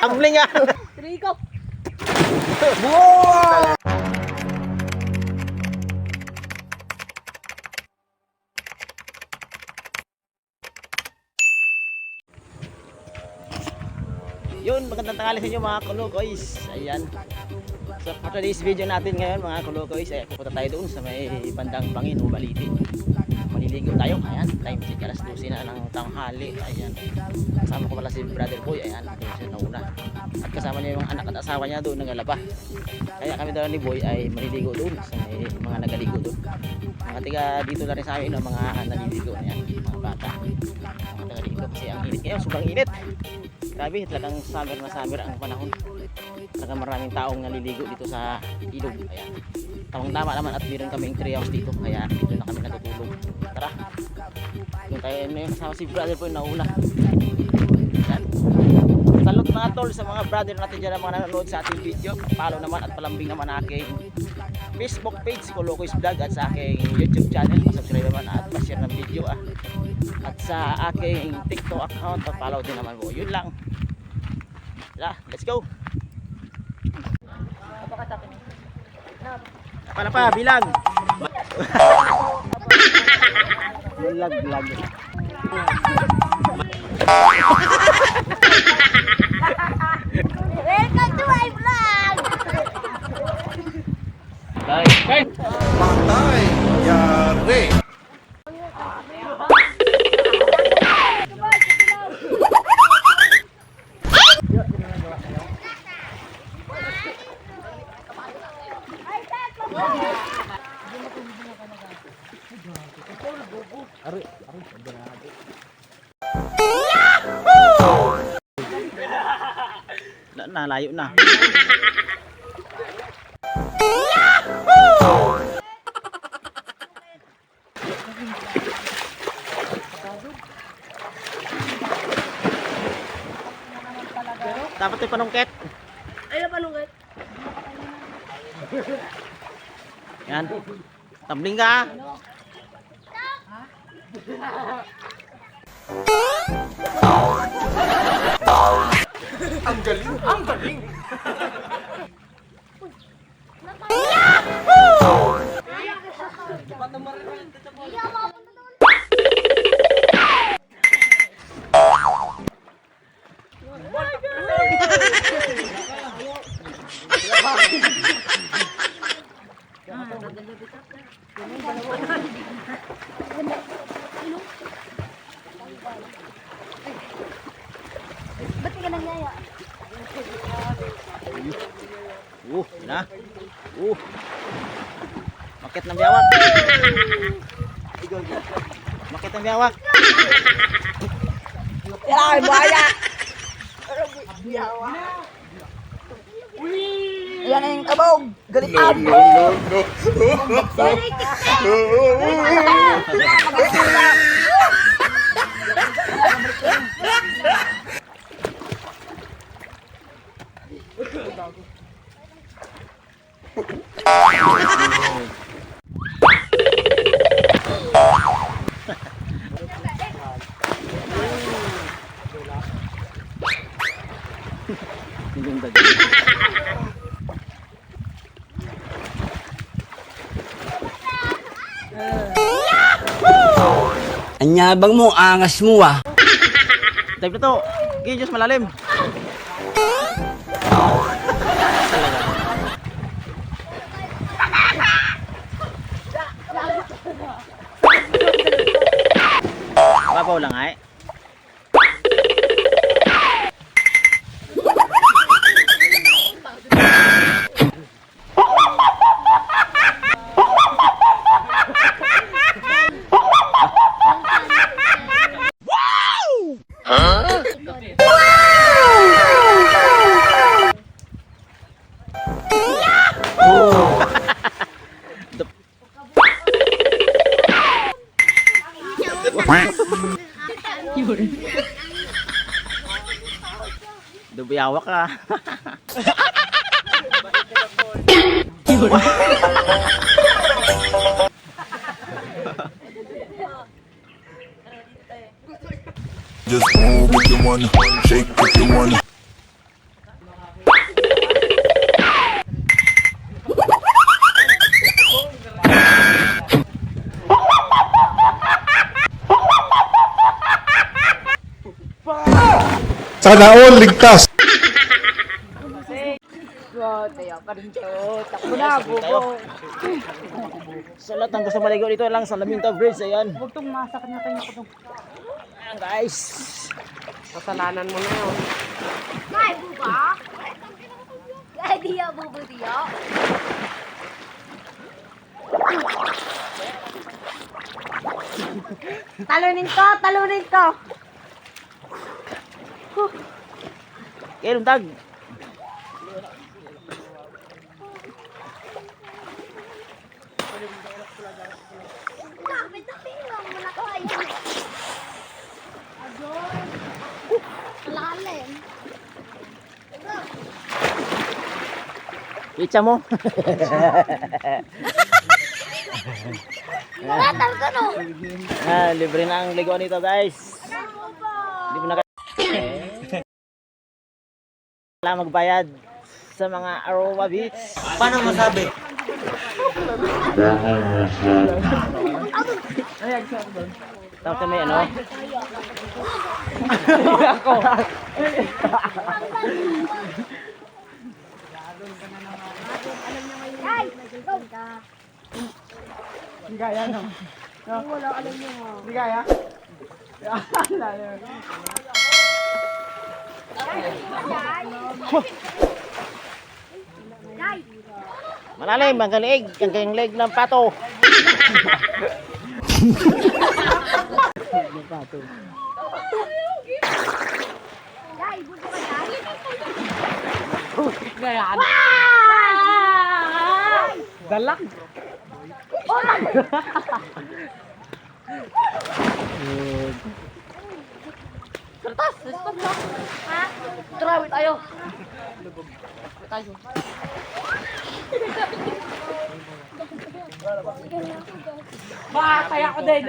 Ambling nga. Rico. Wow! Yun, magandang tanghali sa inyo mga kulukoys. Ayan. So for today's video natin ngayon mga kulukoys, pupunta tayo doon sa may bandang Bangin o Baliti. Maliligo tayo. Ayan, time check alas 12 na ng tanghali. Ayan. Kasama ko pala si Brother Boy. Ayan, doon siya nauna. At kasama niya yung anak at asawa niya doon nagalaba. Kaya kami dala ni Boy ay maliligo doon sa may mga nagaligo doon. Mga tiga dito na rin sa amin, mga naliligo. Ayan, mga bata. Mga taga dito kasi ang init ngayon, sobrang init. Grabe, talagang summer na summer ang panahon. Talagang maraming taong naliligo dito sa ilog. Ayan. Tamang-tama naman at meron kaming 3 hours dito. Kaya dito na kami natutulog. Tara. Doon tayo yung kasama si Brother Boy na una. Ayan. Salute mga tol sa mga brother natin dyan na mga nanonood sa ating video. Follow naman at palambing naman aking Facebook page, Kulukoys Vlog, at sa aking YouTube channel. Subscribe naman at pa-share ng video At sa aking TikTok account, pa-follow din naman po. Yun lang. Let's go. Para pa, bilang. Bulag. Welcome to my vlog. Patay! Yari! Nalayo na. Dapat ay panungkit. Ay, na panungkit. Yan. Tambling ka. Ang galing! Ang galing! Ba't ka nangyaya? Yun na. Makit ng biyawak. Makit ng biyawak. Ay, buhaya! Yan na yung kabog. Galit No, up. no, no, Yung dagdag. Anyabang mo, angas mo Dive na to. Okay, Diyos malalim. Babaw lang ay. Dubiyawak ka. Just move with wanna, shake if you wanna. Sana all ligtas. Takbo na, bubo. Sa lahat ng gusto maligo dito lang sa Laminta Bridge, ayan. Huwag tong masakit na tayo ko. Ayan guys. Kasalanan mo na yun. Ay, buba? Ay, diya, bubo, diya. Talunin ko, talunin ko. Okay, luntag. Kapit na tingnan mo na kaya. Adoy. Malalim. Itcha mo. Malatal ka no. Libre na ang liguan nito guys. Hindi mo na kailangan magbayad sa mga Arowa Beach. Paano masabi? Tapos may ano? Ay, ikaw ka. Wala alam niyo. Malalim ang leeg, ang leg ng pato. Ay, buto ka dyan. Gayaan. Dalak. Ha? Trawit tayo. Kaya ko din.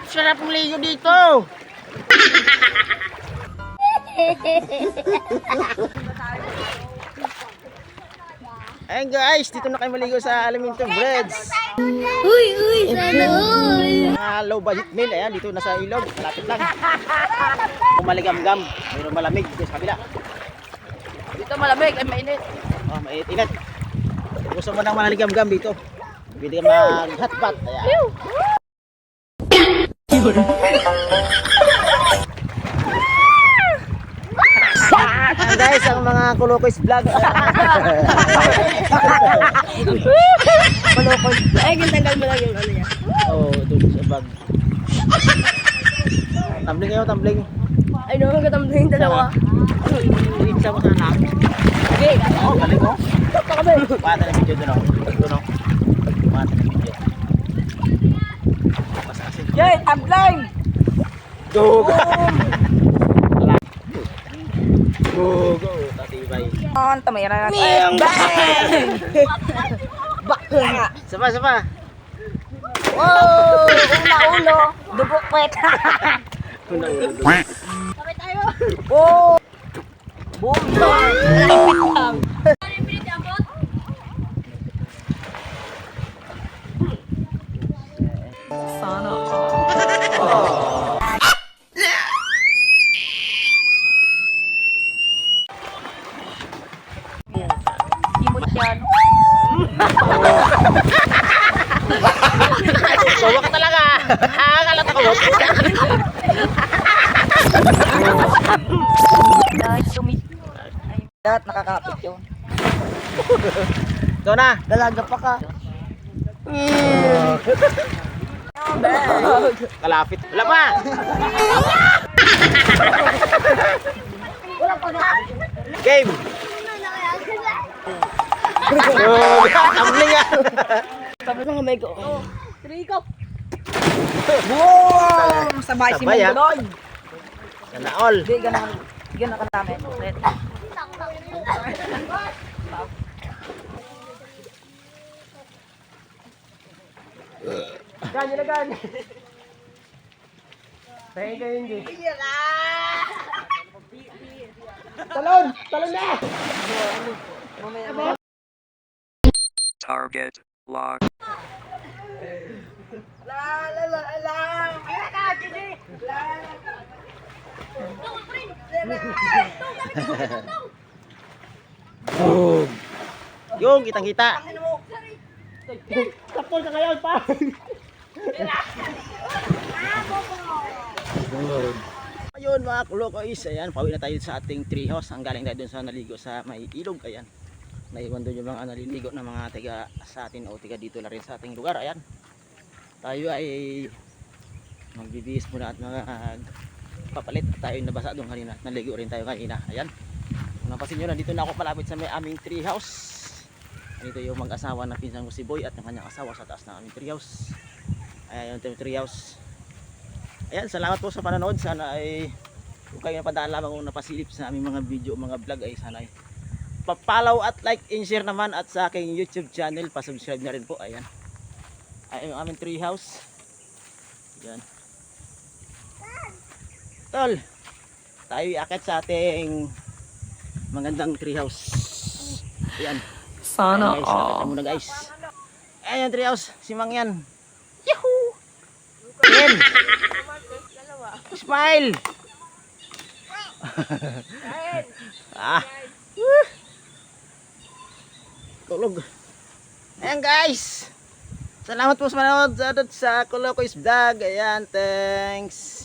Sarap maligo dito. Ayan guys, dito na kayo maligo sa Alaminto Bridge. Uy, sana all. Low budget meal, ayan, dito na sa ilog, malapit lang. Kung maligam-gam, mayroong malamig dito sa kabila. Dito malamig, ay mainit. Oh, mainit-init. Kung gusto mo ng maligam-gam dito, pwede ka mag-hotpot. Ayan. Ayan guys, ang mga Kulukoys vlog. Kulukoys vlog. Ay, gintanggal mo lang yung ano yan. Oh, doon sa bag. Tumbling kayo, tumbling. Ay, no, magkatamdo yung dalawa. Hindi sa mga anak. Okay. Oh, galing mo. Pata na video doon oh. Doon oh. Pata na video. Basta kasi. Yay, tablang! Go! Go! Tatibay. On, tamira na. Sapa. Oh, ulo. Dugo kwet. Quack. Oh! Boom! Lapit lang. Imot yan. Gawa ka talaga. Kalat ako. Dahil sumit. Lahat nakakapit yun. Doon na. Dalaga pa ka. Kalapit. Wala pa. Wala pa na. Game. Oh, tumbling nga. Sabi ng kamay ko. Three ko. Wow! Sabay si Sabay, ah. Mongolon. Sana all. Hindi, ganun ka namin. Ulit. Ganyan na ganyan. Tayo kayo hindi. Talon! Talon na! Target locked. Boom! Yung kitang-kita. Kapol ka ngayon pa. Ayun mga kulokoys, ayan, pauwi na tayo sa ating treehouse. Ang galing tayo dun sa naligo sa may ilog, ayan. Naiwan doon yung mga naliligo na mga tiga sa atin o tiga dito na rin sa ating lugar, ayan. Tayo ay magbibihis muna at papalit. Tayo yung nabasa doon kanina, naligo rin tayo kanina, ayan. Kung napasin nyo, nandito na ako palapit sa may aming treehouse. Dito yung mag-asawa ng pinsan ko si Boy at ng kanyang asawa sa taas ng aming treehouse. Ayan yung treehouse. Ayan, salamat po sa panonood. Sana ay kung kayo napadaan lamang kung napasilip sa aming mga video, mga vlog ay sana ay pa-follow at like and share naman at sa aking YouTube channel, pa-subscribe na rin po. Ayan. Ayan yung aming treehouse. Ayan. Tol, tayo iakyat sa ating magandang treehouse. Ayan. Sana Ayan, guys, akit muna guys. Ayan yung treehouse, si Mang yan. Yahoo! Ayan. Smile! Ah. Tulog. Ayan guys. Salamat po sa manood sa Kulokoys Vlog. Ayan, thanks.